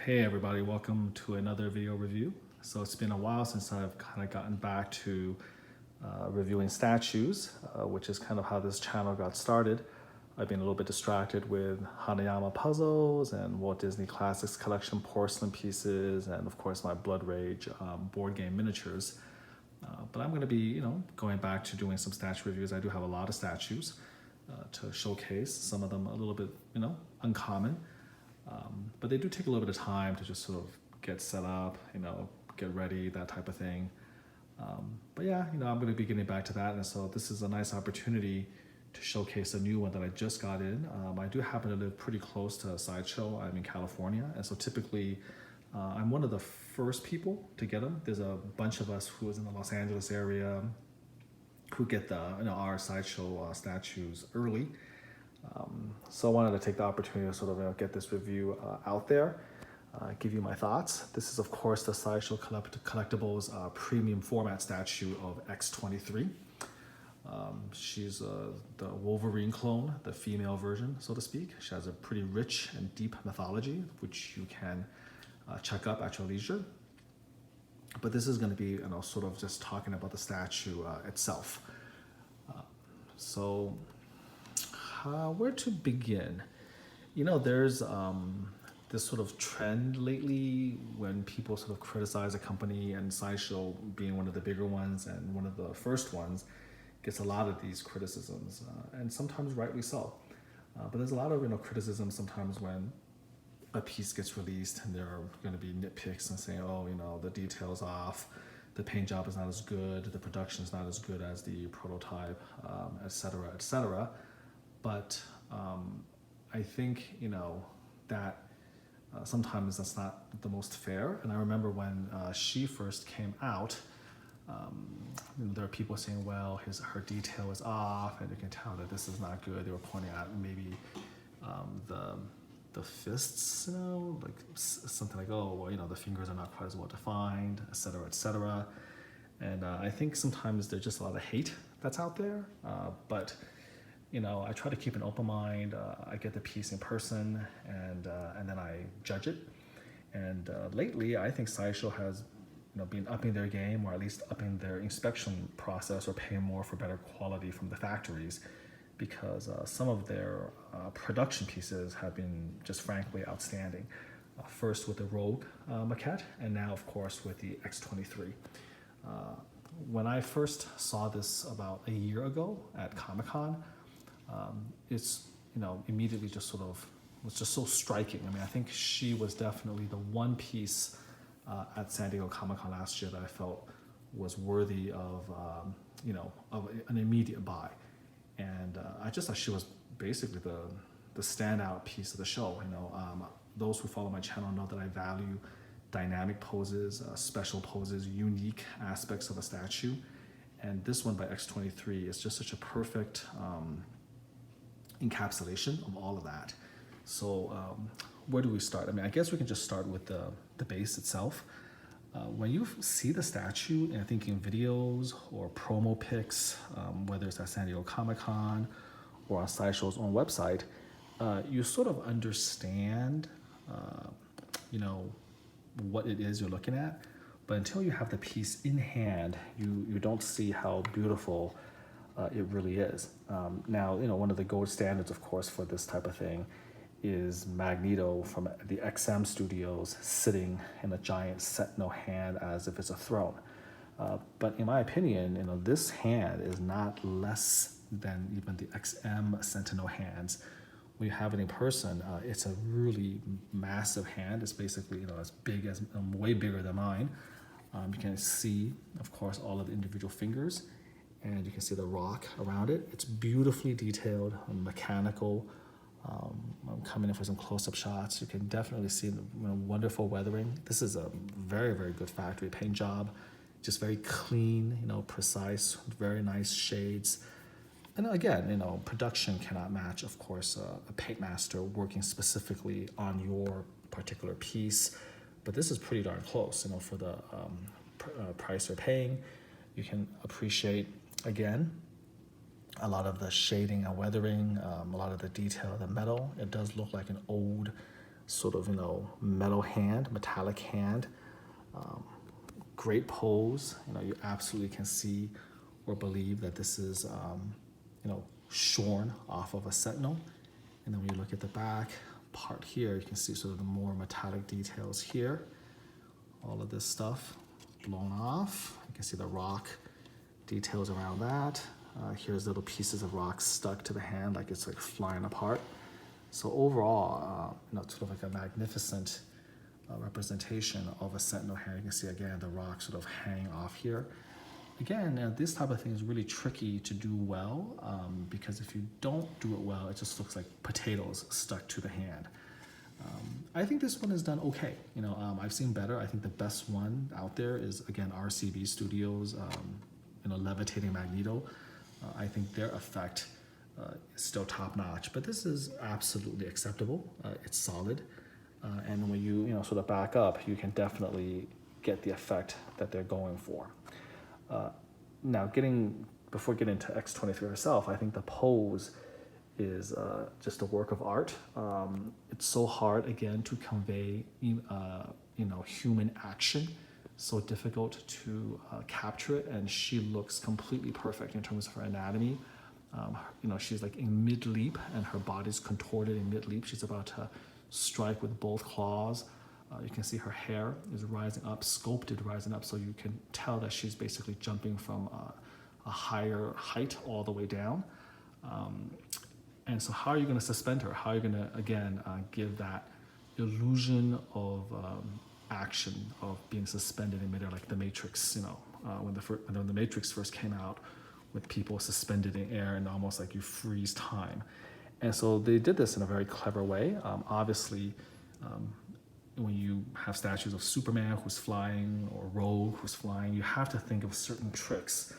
Hey everybody, welcome to another video review. So it's been a while since I've kind of gotten back to reviewing statues, which is kind of how this channel got started. I've been a little bit distracted with Hanayama puzzles and Walt Disney Classics collection porcelain pieces, and of course my Blood Rage board game miniatures. But I'm going to be, going back to doing some statue reviews. I do have a lot of statues to showcase. Some of them a little bit, uncommon. But they do take a little bit of time to just sort of get set up, get ready, that type of thing. But yeah, I'm going to be getting back to that. And so this is a nice opportunity to showcase a new one that I just got in. I do happen to live pretty close to Sideshow. I'm in California. And so typically I'm one of the first people to get them. There's a bunch of us who is in the Los Angeles area who get our Sideshow statues early. So I wanted to take the opportunity to sort of get this review out there, give you my thoughts. This is of course the Sideshow Collectibles premium format statue of X-23. She's the Wolverine clone, the female version, so to speak. She has a pretty rich and deep mythology, which you can check up at your leisure. But this is going to be, sort of just talking about the statue itself. Where to begin? There's this sort of trend lately when people sort of criticize a company, and Sideshow being one of the bigger ones and one of the first ones gets a lot of these criticisms, and sometimes rightly so. But there's a lot of criticism sometimes when a piece gets released and there are going to be nitpicks and saying, oh, the detail's off, the paint job is not as good, the production is not as good as the prototype, et cetera, et cetera. But I think, that sometimes that's not the most fair. And I remember when she first came out, there are people saying, well, her detail is off, and you can tell that this is not good. They were pointing out maybe the fists, like something like, oh, well, the fingers are not quite as well defined, et cetera, et cetera. And I think sometimes there's just a lot of hate that's out there, but I try to keep an open mind. I get the piece in person, and then I judge it. And lately, I think Sideshow has, been upping their game, or at least upping their inspection process, or paying more for better quality from the factories, because some of their production pieces have been just frankly outstanding. First with the Rogue maquette, and now, of course, with the X-23. When I first saw this about a year ago at Comic-Con, it's immediately just sort of was just so striking. I mean, I think she was definitely the one piece at San Diego Comic-Con last year that I felt was worthy of of an immediate buy. And I just thought she was basically the standout piece of the show. Those who follow my channel know that I value dynamic poses, special poses, unique aspects of a statue. And this one by X-23 is just such a perfect encapsulation of all of that. So where do we start? I mean, I guess we can just start with the base itself. When you see the statue, and I think in videos or promo pics, whether it's at San Diego Comic-Con or on Sideshow's own website, you sort of understand, what it is you're looking at. But until you have the piece in hand, you don't see how beautiful it really is. Now, one of the gold standards, of course, for this type of thing is Magneto from the XM studios sitting in a giant sentinel hand as if it's a throne. But in my opinion, this hand is not less than even the XM sentinel hands. When you have it in person, it's a really massive hand. It's basically, as big as, way bigger than mine. You can see, of course, all of the individual fingers, and you can see the rock around it. It's beautifully detailed, mechanical. I'm coming in for some close-up shots. You can definitely see the wonderful weathering. This is a very, very good factory paint job. Just very clean, precise, very nice shades. And again, production cannot match, of course, a paint master working specifically on your particular piece. But this is pretty darn close, for the price you're paying. You can appreciate, again, a lot of the shading and weathering, a lot of the detail of the metal. It does look like an old sort of, metal hand, metallic hand. Great pose. You absolutely can see or believe that this is, shorn off of a sentinel. And then when you look at the back part here, you can see sort of the more metallic details here. All of this stuff blown off. You can see the rock details around that. Here's little pieces of rock stuck to the hand, like it's like flying apart. So overall, it's sort of like a magnificent representation of a sentinel hand. You can see again the rock sort of hanging off here. Again, this type of thing is really tricky to do well because if you don't do it well, it just looks like potatoes stuck to the hand. I think this one is done okay. I've seen better. I think the best one out there is, again, RCB Studios, levitating Magneto. I think their effect is still top notch, but this is absolutely acceptable. It's solid. And when you, sort of back up, you can definitely get the effect that they're going for. Now, before getting to X-23 herself, I think the pose is just a work of art. It's so hard, again, to convey, human action. So difficult to capture it, and she looks completely perfect in terms of her anatomy. She's like in mid-leap, and her body's contorted in mid-leap. She's about to strike with both claws. You can see her hair is rising up, sculpted rising up, so you can tell that she's basically jumping from a higher height all the way down. And so how are you going to suspend her? How are you going to, again, give that illusion of action, of being suspended in midair, like the Matrix, when the Matrix first came out, with people suspended in air and almost like you freeze time. And so they did this in a very clever way. Obviously, when you have statues of Superman who's flying or Rogue who's flying, you have to think of certain tricks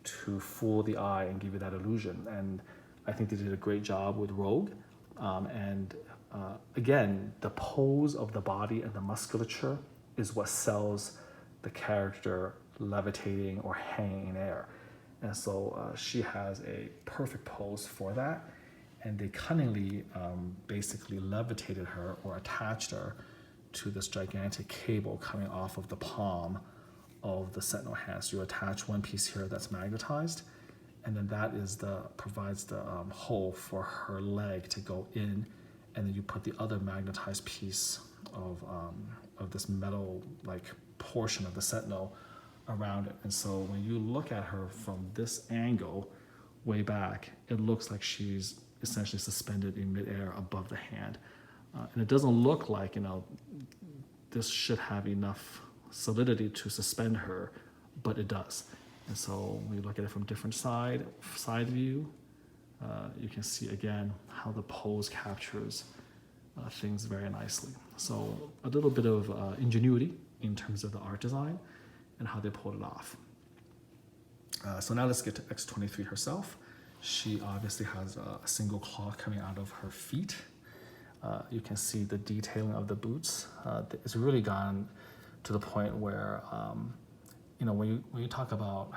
to fool the eye and give you that illusion. And I think they did a great job with Rogue. Again, the pose of the body and the musculature is what sells the character levitating or hanging in air. And so she has a perfect pose for that. And they cunningly basically levitated her or attached her to this gigantic cable coming off of the palm of the sentinel hand. So you attach one piece here that's magnetized, and then that is provides the hole for her leg to go in, and then you put the other magnetized piece of this metal like portion of the sentinel around it. And so when you look at her from this angle way back, it looks like she's essentially suspended in midair above the hand. And it doesn't look like, this should have enough solidity to suspend her, but it does. And so when you look at it from different side view, you can see again how the pose captures things very nicely. So a little bit of ingenuity in terms of the art design and how they pulled it off. So now let's get to X-23 herself. She obviously has a single claw coming out of her feet. You can see the detailing of the boots. It's really gone to the point where, when you talk about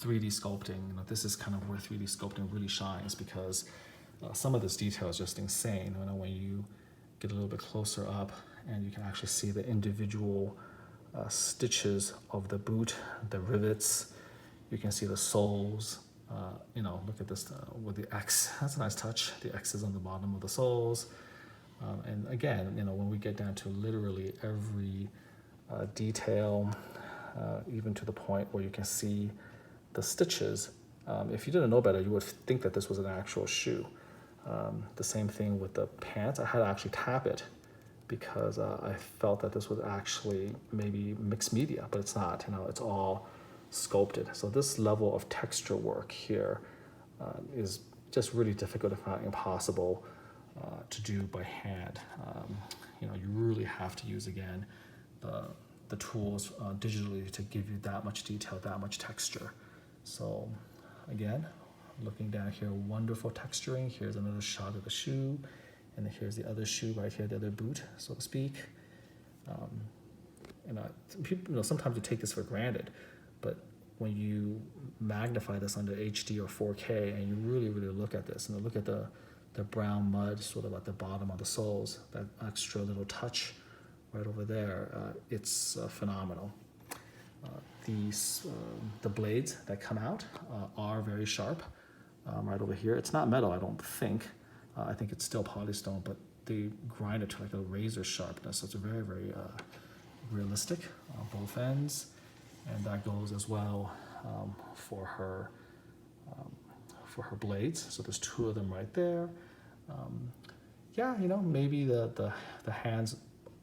3D sculpting, this is kind of where 3D sculpting really shines, because some of this detail is just insane. When you get a little bit closer up and you can actually see the individual stitches of the boot, the rivets, you can see the soles. Look at this with the X. That's a nice touch. The X is on the bottom of the soles. And again, when we get down to literally every detail, even to the point where you can see the stitches, if you didn't know better, you would think that this was an actual shoe. The same thing with the pants. I had to actually tap it because I felt that this was actually maybe mixed media, but it's not. It's all sculpted. So this level of texture work here is just really difficult, if not impossible, to do by hand. You really have to use, again, the tools digitally to give you that much detail, that much texture. So again, looking down here, wonderful texturing. Here's another shot of the shoe, and then here's the other shoe right here, the other boot, so to speak. People, sometimes you take this for granted, but when you magnify this under HD or 4K and you really, really look at this and look at the the brown mud sort of at the bottom of the soles, that extra little touch right over there, it's phenomenal. The blades that come out are very sharp. Right over here, it's not metal, I don't think. I think it's still polystone, but they grind it to like a razor sharpness. So it's very, very realistic on both ends, and that goes as well for her blades. So there's two of them right there. Yeah, you know, maybe the hands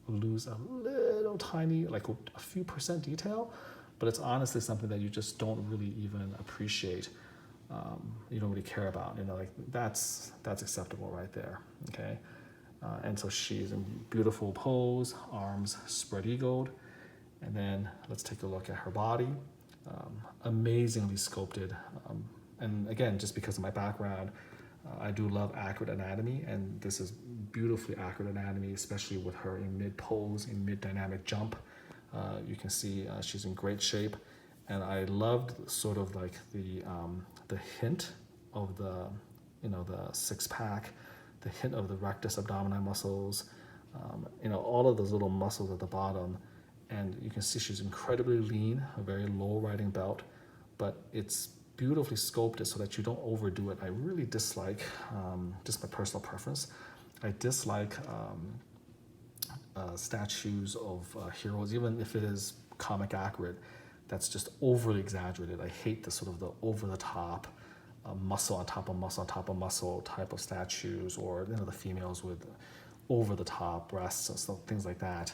lose a little tiny, like a few percent detail, but it's honestly something that you just don't really even appreciate. You don't really care about, you know, like that's acceptable right there, okay? And so she's in beautiful pose, arms spread eagled, and then let's take a look at her body. Amazingly sculpted, and again, just because of my background, I do love accurate anatomy, and this is beautifully accurate anatomy, especially with her in mid pose, in mid dynamic jump. You can see she's in great shape, and I loved sort of like the hint of the, you know, the six pack, the hint of the rectus abdomini muscles, you know, all of those little muscles at the bottom, and you can see she's incredibly lean, a very low riding belt, but it's beautifully sculpted so that you don't overdo it. I really dislike, just my personal preference, I dislike statues of heroes, even if it is comic accurate, that's just overly exaggerated. I hate the sort of the over the top muscle on top of muscle on top of muscle type of statues, or, you know, the females with over the top breasts and stuff, things like that.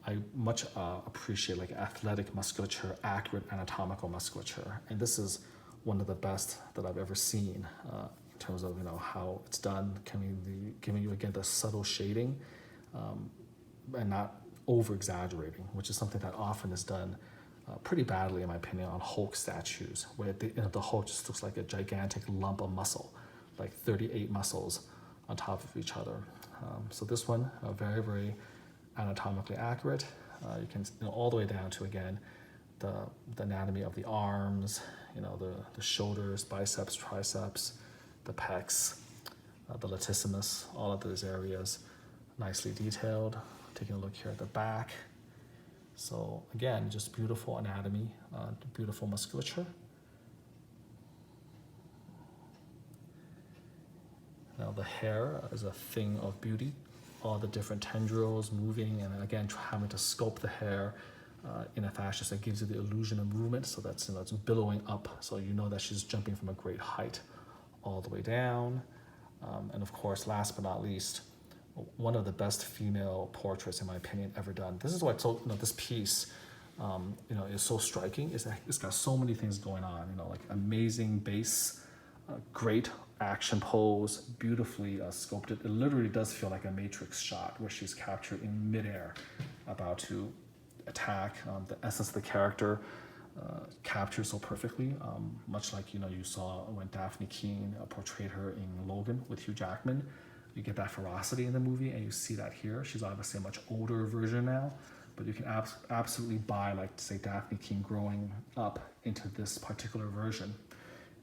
I much appreciate like athletic musculature, accurate anatomical musculature, and this is one of the best that I've ever seen in terms of, you know, how it's done, giving you again the subtle shading, and not over exaggerating, which is something that often is done pretty badly, in my opinion, on Hulk statues, where the Hulk just looks like a gigantic lump of muscle, like 38 muscles on top of each other. So this one, very, very anatomically accurate. You can, you know, all the way down to, again, the anatomy of the arms, you know, the shoulders, biceps, triceps, the pecs, the latissimus, all of those areas, nicely detailed. Taking a look here at the back. So again, just beautiful anatomy, beautiful musculature. Now the hair is a thing of beauty. All the different tendrils moving, and again, having to sculpt the hair in a fashion that gives you the illusion of movement. So that's, you know, it's billowing up, so you know that she's jumping from a great height all the way down. And of course, last but not least, one of the best female portraits, in my opinion, ever done. This is why you know, this piece, you know, is so striking. Is that it's got so many things going on. You know, like amazing base, great action pose, beautifully sculpted. It literally does feel like a Matrix shot where she's captured in midair, about to attack. The essence of the character captured so perfectly, much like, you know, you saw when Daphne Keane portrayed her in Logan with Hugh Jackman. You get that ferocity in the movie, and you see that here. She's obviously a much older version now, but you can absolutely buy, like, say, Daphne Keane growing up into this particular version.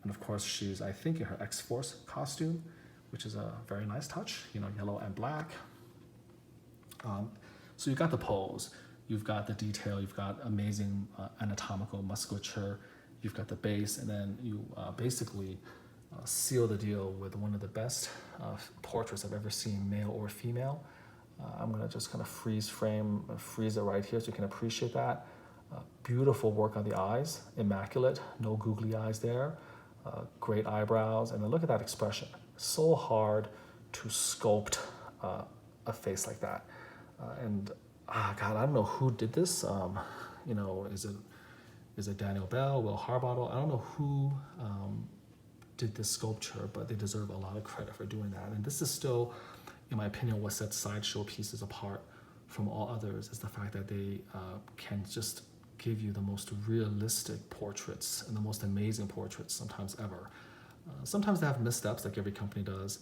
And of course, she's, I think, in her X-Force costume, which is a very nice touch, you know, yellow and black. So you've got the pose, you've got the detail, you've got amazing anatomical musculature, you've got the base, and then you basically seal the deal with one of the best portraits I've ever seen, male or female. I'm gonna just kind of freeze it right here so you can appreciate that. Beautiful work on the eyes, immaculate, no googly eyes there. Great eyebrows, and then look at that expression. So hard to sculpt a face like that. And God, I don't know who did this. You know, is it Daniel Bell, Will Harbottle? I don't know who did this sculpture, but they deserve a lot of credit for doing that. And this is still, in my opinion, what sets Sideshow pieces apart from all others, is the fact that they can just give you the most realistic portraits and the most amazing portraits sometimes ever. Sometimes they have missteps, like every company does,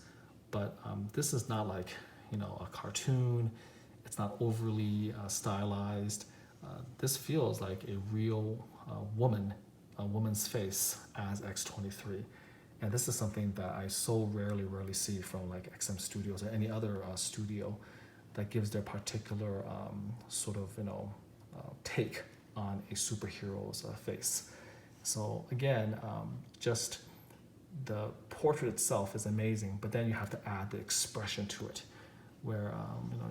but this is not like, you know, a cartoon. It's not overly stylized. This feels like a real woman, a woman's face as X-23. And this is something that I so rarely see from like XM Studios or any other studio that gives their particular sort of, take on a superhero's face. So again, just the portrait itself is amazing, but then you have to add the expression to it, where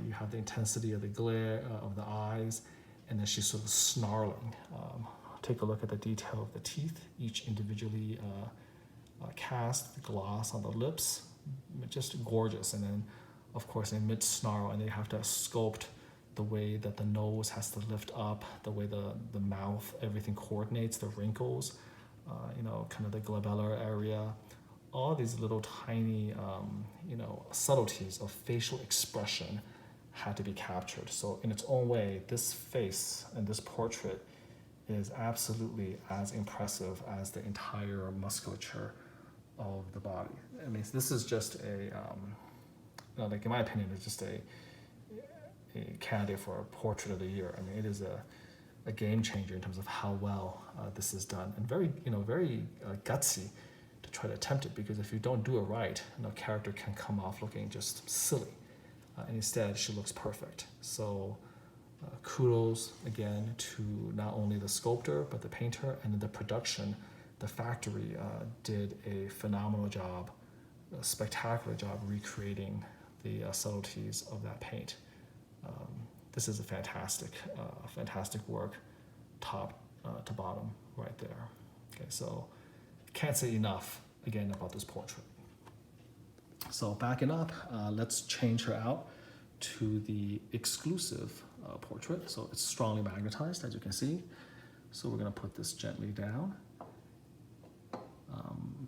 you have the intensity of the glare of the eyes, and then she's sort of snarling. Take a look at the detail of the teeth, each individually cast, the gloss on the lips, just gorgeous. And then, of course, in mid-snarl, and they have to sculpt the way that the nose has to lift up, the way the mouth, everything coordinates, the wrinkles, kind of the glabellar area, all these little tiny, subtleties of facial expression had to be captured. So in its own way, this face and this portrait is absolutely as impressive as the entire musculature of the body. I mean, this is just like in my opinion, it's just a candidate for a portrait of the year. I mean, it is a game changer in terms of how well this is done, and very gutsy to try to attempt it, because if you don't do it right, character can come off looking just silly, and instead she looks perfect. So kudos again to not only the sculptor but the painter, and the production. The factory did a phenomenal job, a spectacular job recreating the subtleties of that paint. This is a fantastic work, top to bottom, right there. Okay, so can't say enough again about this portrait. So backing up, let's change her out to the exclusive portrait. So it's strongly magnetized, as you can see. So we're gonna put this gently down.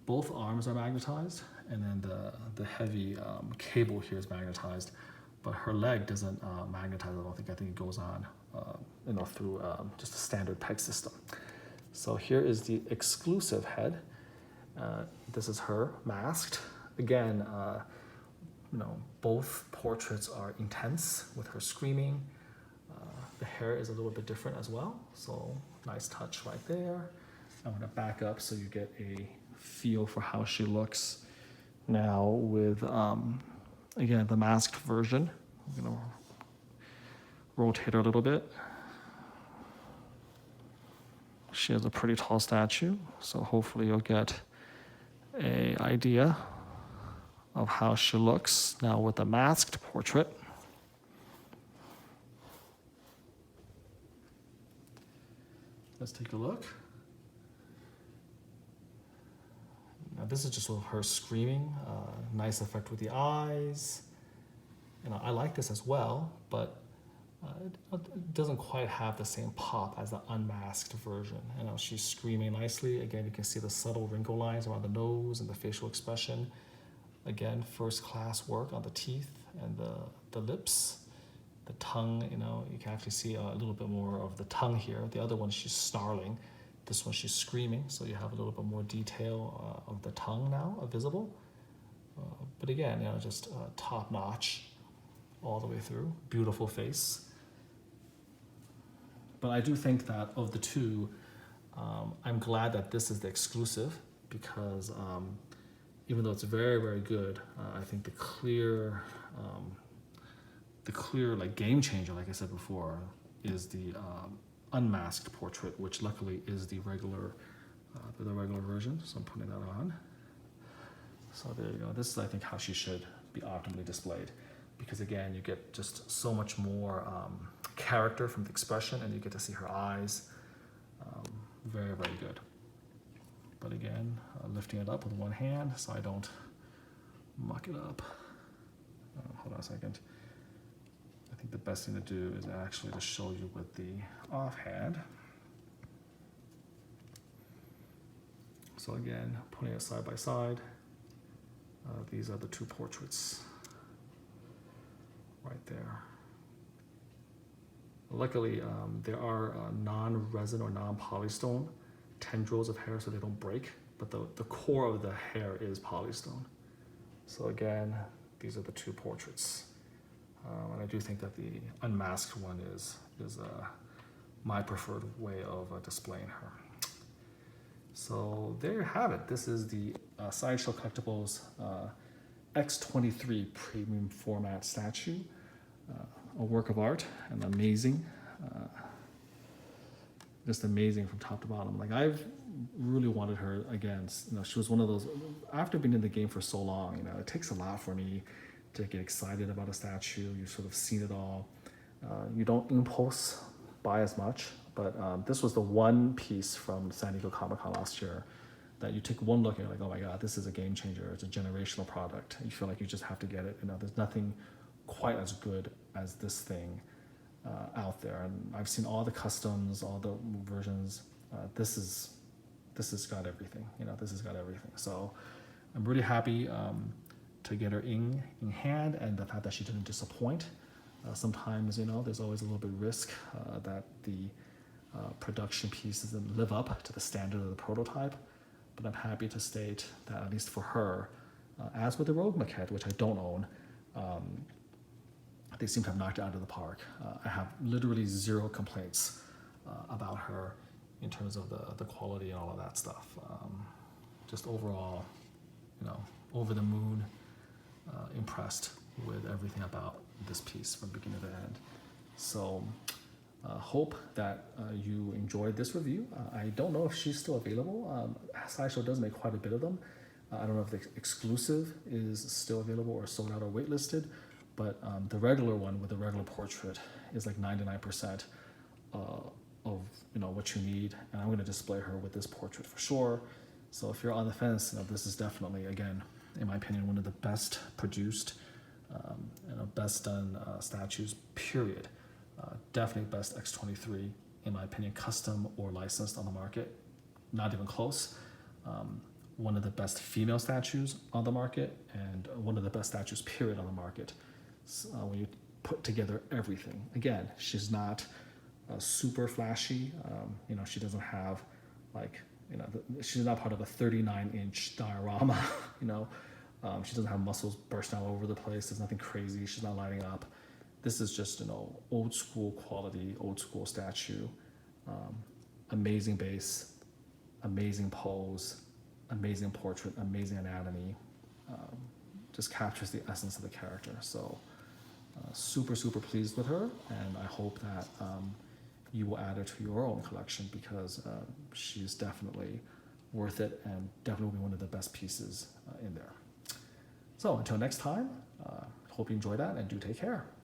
Both arms are magnetized, and then the heavy cable here is magnetized, but her leg doesn't magnetize. I think it goes on through just a standard peg system. So here is the exclusive head. This is her masked. Again, both portraits are intense with her screaming. The hair is a little bit different as well, so nice touch right there. I'm gonna back up so you get a feel for how she looks now with, again, the masked version. I'm gonna rotate her a little bit. She has a pretty tall statue, so hopefully you'll get an idea of how she looks now with the masked portrait. Let's take a look. Now this is just sort of her screaming, nice effect with the eyes. I like this as well, but it doesn't quite have the same pop as the unmasked version. She's screaming nicely. Again, you can see the subtle wrinkle lines around the nose and the facial expression. Again, first class work on the teeth and the lips. The tongue, you can actually see a little bit more of the tongue here. The other one, she's snarling. This one, she's screaming, so you have a little bit more detail of the tongue now visible. But again, just top notch all the way through. Beautiful face. But I do think that of the two, I'm glad that this is the exclusive, because even though it's very, very good, I think the clear like game changer, like I said before, is the unmasked portrait, which luckily is the regular version. So I'm putting that on. So there you go. This is, I think, how she should be optimally displayed, because again, you get just so much more character from the expression, and you get to see her eyes. Very, very good. But again, lifting it up with one hand so I don't muck it up. Hold on a second. I think the best thing to do is actually to show you with the offhand. So again, putting it side by side, these are the two portraits right there. Luckily, there are non-resin or non-polystone tendrils of hair, so they don't break, but the core of the hair is polystone. So again, these are the two portraits. And I do think that the unmasked one is my preferred way of displaying her. So there you have it. This is the Sideshow Collectibles X-23 premium format statue. A work of art and amazing. Just amazing from top to bottom. Like, I've really wanted her again. You know, she was one of those, after being in the game for so long, you know, it takes a lot for me to get excited about a statue. You've sort of seen it all. You don't impulse buy as much, but this was the one piece from San Diego Comic-Con last year that you take one look and you're like, oh my God, this is a game changer. It's a generational product. You feel like you just have to get it. You know, there's nothing quite as good as this thing out there. And I've seen all the customs, all the versions. This has got everything. You know, this has got everything. So I'm really happy to get her in hand, and the fact that she didn't disappoint. Sometimes, you know, there's always a little bit of risk that the production piece doesn't live up to the standard of the prototype. But I'm happy to state that, at least for her, as with the Rogue maquette, which I don't own, they seem to have knocked it out of the park. I have literally zero complaints about her in terms of the quality and all of that stuff. Just overall, you know, over the moon, impressed with everything about this piece from beginning to end. So hope that you enjoyed this review. I don't know if she's still available. Sideshow does make quite a bit of them. I don't know if the exclusive is still available or sold out or waitlisted, but the regular one with the regular portrait is like 99% of, you know, what you need. And I'm going to display her with this portrait for sure. So if you're on the fence, you know, this is definitely, again, in my opinion, one of the best produced and best done statues, period. Definitely best X-23, in my opinion, custom or licensed on the market. Not even close. One of the best female statues on the market, and one of the best statues, period, on the market. When you put together everything. Again, she's not super flashy. You know, she doesn't have, like, you know, she's not part of a 39-inch diorama. You know, she doesn't have muscles bursting all over the place. There's nothing crazy. She's not lighting up. This is just, you know, old school quality, old school statue. Amazing base, amazing pose, amazing portrait, amazing anatomy. Just captures the essence of the character. So super, super pleased with her, and I hope that you will add her to your own collection, because she's definitely worth it and definitely will be one of the best pieces in there. So until next time, hope you enjoy that and do take care.